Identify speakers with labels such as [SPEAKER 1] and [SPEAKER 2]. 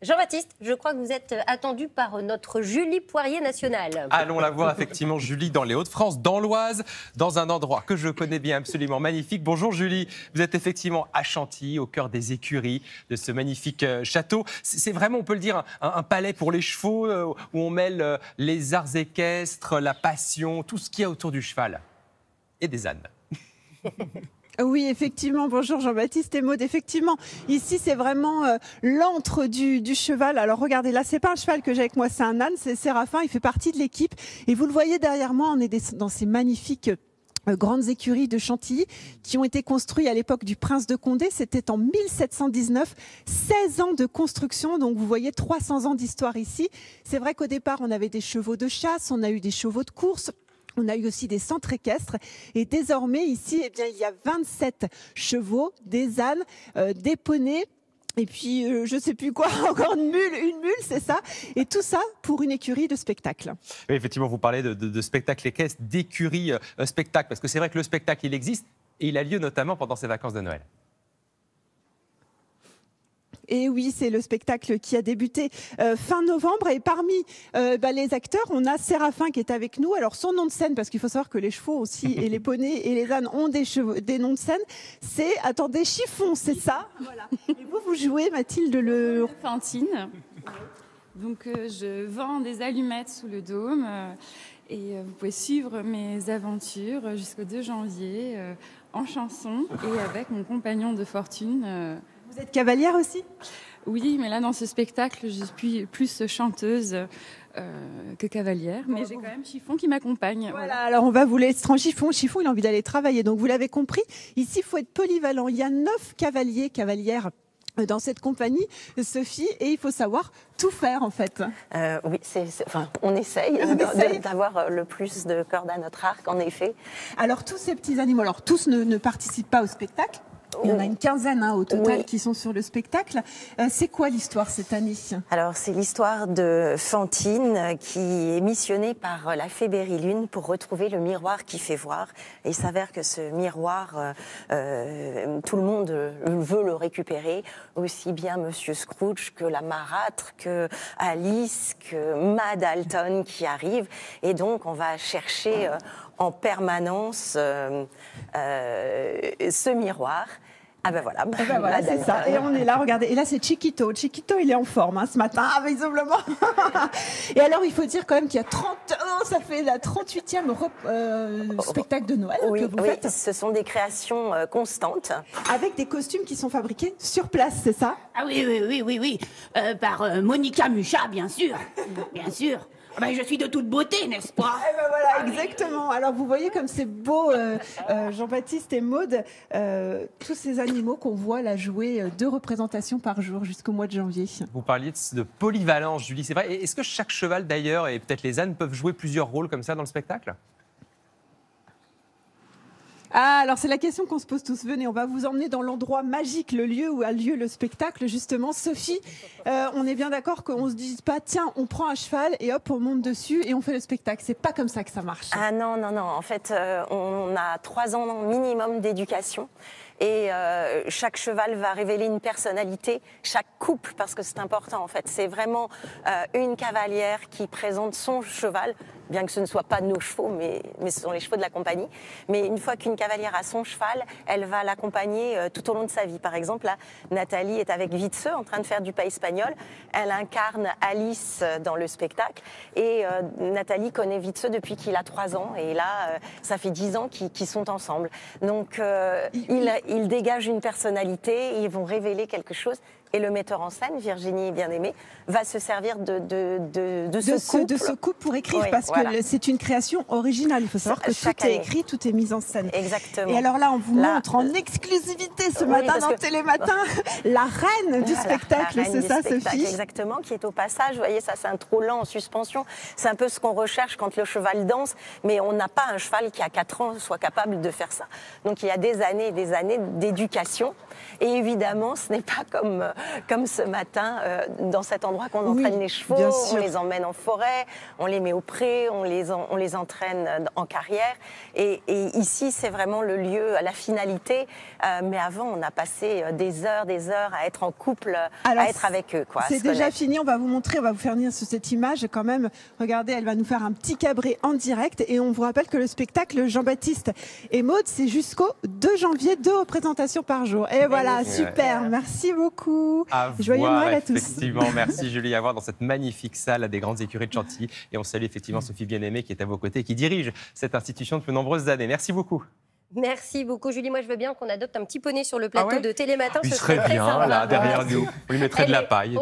[SPEAKER 1] Jean-Baptiste, je crois que vous êtes attendu par notre Julie Poirier nationale.
[SPEAKER 2] Allons la voir effectivement, Julie, dans les Hauts-de-France, dans l'Oise, dans un endroit que je connais bien, absolument magnifique. Bonjour Julie, vous êtes effectivement à Chantilly, au cœur des écuries de ce magnifique château. C'est vraiment, on peut le dire, un palais pour les chevaux où on mêle les arts équestres, la passion, tout ce qu'il y a autour du cheval et des ânes.
[SPEAKER 3] Oui, effectivement. Bonjour Jean-Baptiste et Maud. Effectivement, ici c'est vraiment l'antre du cheval. Alors regardez, là c'est pas un cheval que j'ai avec moi, c'est un âne, c'est Séraphin, il fait partie de l'équipe. Et vous le voyez derrière moi, on est dans ces magnifiques grandes écuries de Chantilly qui ont été construites à l'époque du prince de Condé. C'était en 1719, 16 ans de construction, donc vous voyez 300 ans d'histoire ici. C'est vrai qu'au départ on avait des chevaux de chasse, on a eu des chevaux de course. On a eu aussi des centres équestres et désormais ici, eh bien, il y a 27 chevaux, des ânes, des poneys. Et puis, je ne sais plus quoi, encore une mule, c'est ça. Et tout ça pour une écurie de spectacle.
[SPEAKER 2] Oui, effectivement, vous parlez de spectacle équestre, d'écurie spectacle, parce que c'est vrai que le spectacle, il existe et il a lieu notamment pendant ces vacances de Noël.
[SPEAKER 3] Et oui, c'est le spectacle qui a débuté fin novembre. Et parmi les acteurs, on a Séraphin qui est avec nous. Alors son nom de scène, parce qu'il faut savoir que les chevaux aussi, et les poneys et les ânes ont des noms de scène, c'est, attendez, Chiffon, c'est ça. Voilà. Et vous jouez, Mathilde, le...
[SPEAKER 4] Fantine. Donc je vends des allumettes sous le dôme. Et vous pouvez suivre mes aventures jusqu'au 2 janvier en chanson et avec mon compagnon de fortune.
[SPEAKER 3] Vous êtes cavalière aussi ?
[SPEAKER 4] Oui, mais là, dans ce spectacle, je suis plus chanteuse que cavalière. Mais j'ai quand même Chiffon qui m'accompagne.
[SPEAKER 3] Voilà, alors on va vous laisser en Chiffon. Chiffon, il a envie d'aller travailler. Donc vous l'avez compris, ici, il faut être polyvalent. Il y a 9 cavaliers, cavalières dans cette compagnie, Sophie, et il faut savoir tout faire en fait.
[SPEAKER 5] Oui, on essaye d'avoir le plus de cordes à notre arc, en effet.
[SPEAKER 3] Alors tous ces petits animaux, alors tous ne participent pas au spectacle. Il y en a une quinzaine au total qui sont sur le spectacle. C'est quoi l'histoire cette année ?
[SPEAKER 5] Alors c'est l'histoire de Fantine qui est missionnée par la fée Bérilune pour retrouver le miroir qui fait voir. Et il s'avère que ce miroir, tout le monde veut le récupérer, aussi bien Monsieur Scrooge que la marâtre, que Alice, que Mad Alton qui arrive. Et donc on va chercher en permanence ce miroir. Ah ben voilà,
[SPEAKER 3] c'est ça. Et on est là, regardez. Et là, c'est Chiquito. Chiquito, il est en forme ce matin, visiblement. Et alors, il faut dire quand même qu'il y a 38e spectacle de Noël que vous faites.
[SPEAKER 5] Ce sont des créations constantes.
[SPEAKER 3] Avec des costumes qui sont fabriqués sur place, c'est ça ?
[SPEAKER 6] Ah oui. Par Monica Mucha, bien sûr. Bien sûr. Je suis de toute beauté, n'est-ce pas ?
[SPEAKER 3] Eh ben voilà, exactement. Alors vous voyez comme c'est beau, Jean-Baptiste et Maud, tous ces animaux qu'on voit là jouer 2 représentations par jour jusqu'au mois de janvier.
[SPEAKER 2] Vous parliez de polyvalence, Julie, c'est vrai. Est-ce que chaque cheval d'ailleurs, et peut-être les ânes, peuvent jouer plusieurs rôles comme ça dans le spectacle ?
[SPEAKER 3] Ah, alors c'est la question qu'on se pose tous. Venez, on va vous emmener dans l'endroit magique, le lieu où a lieu le spectacle, justement. Sophie, on est bien d'accord qu'on se dise pas, tiens, on prend un cheval et hop, on monte dessus et on fait le spectacle. C'est pas comme ça que ça marche.
[SPEAKER 5] Ah non. En fait, on a 3 ans minimum d'éducation. Et chaque cheval va révéler une personnalité, chaque couple, parce que c'est important en fait. C'est vraiment une cavalière qui présente son cheval, bien que ce ne soit pas nos chevaux, mais ce sont les chevaux de la compagnie. Mais une fois qu'une cavalière a son cheval, elle va l'accompagner tout au long de sa vie. Par exemple, là, Nathalie est avec Witzeux en train de faire du pas espagnol. Elle incarne Alice dans le spectacle. Et Nathalie connaît Witzeux depuis qu'il a 3 ans. Et là, ça fait 10 ans qu'ils sont ensemble. Donc, ils dégagent une personnalité, ils vont révéler quelque chose. Et le metteur en scène, Virginie Bien-Aimée, va se servir de ce couple
[SPEAKER 3] pour écrire, parce que c'est une création originale. Il faut savoir que tout est écrit, tout est mis en scène.
[SPEAKER 5] Exactement.
[SPEAKER 3] Et alors là, on vous montre en exclusivité ce matin dans Télématin la reine du spectacle, c'est ça, Sophie ?
[SPEAKER 5] Exactement, qui est au passage. Vous voyez, ça, c'est un trot lent en suspension. C'est un peu ce qu'on recherche quand le cheval danse, mais on n'a pas un cheval qui, à 4 ans, soit capable de faire ça. Donc, il y a des années et des années d'éducation. Et évidemment, ce n'est pas comme comme ce matin, dans cet endroit qu'on
[SPEAKER 3] Oui,
[SPEAKER 5] entraîne les chevaux,
[SPEAKER 3] bien
[SPEAKER 5] on
[SPEAKER 3] sûr.
[SPEAKER 5] les emmène en forêt, on les met au pré, on les entraîne en carrière. Et ici, c'est vraiment le lieu, la finalité. Mais avant, on a passé des heures à être en couple,
[SPEAKER 3] Alors,
[SPEAKER 5] à être avec eux.
[SPEAKER 3] C'est déjà fini, on va vous montrer, on va vous faire venir sur cette image quand même. Regardez, elle va nous faire un petit cabré en direct et on vous rappelle que le spectacle Jean-Baptiste et Maud, c'est jusqu'au 2 janvier, 2 représentations par jour. Et voilà, super, merci beaucoup.
[SPEAKER 2] À
[SPEAKER 3] Joyeux
[SPEAKER 2] voir,
[SPEAKER 3] Noël à tous.
[SPEAKER 2] effectivement. Merci Julie, à voir dans cette magnifique salle à des grandes écuries de Chantilly. Et on salue effectivement Sophie Bien-Aimée qui est à vos côtés et qui dirige cette institution depuis de nombreuses années. Merci beaucoup.
[SPEAKER 1] Merci beaucoup, Julie. Moi, je veux bien qu'on adopte un petit poney sur le plateau
[SPEAKER 2] Ah ouais
[SPEAKER 1] de Télématin.
[SPEAKER 2] Il
[SPEAKER 1] Ce
[SPEAKER 2] serait
[SPEAKER 1] très
[SPEAKER 2] bien,
[SPEAKER 1] sympa.
[SPEAKER 2] là, derrière nous. On lui mettrait de la paille.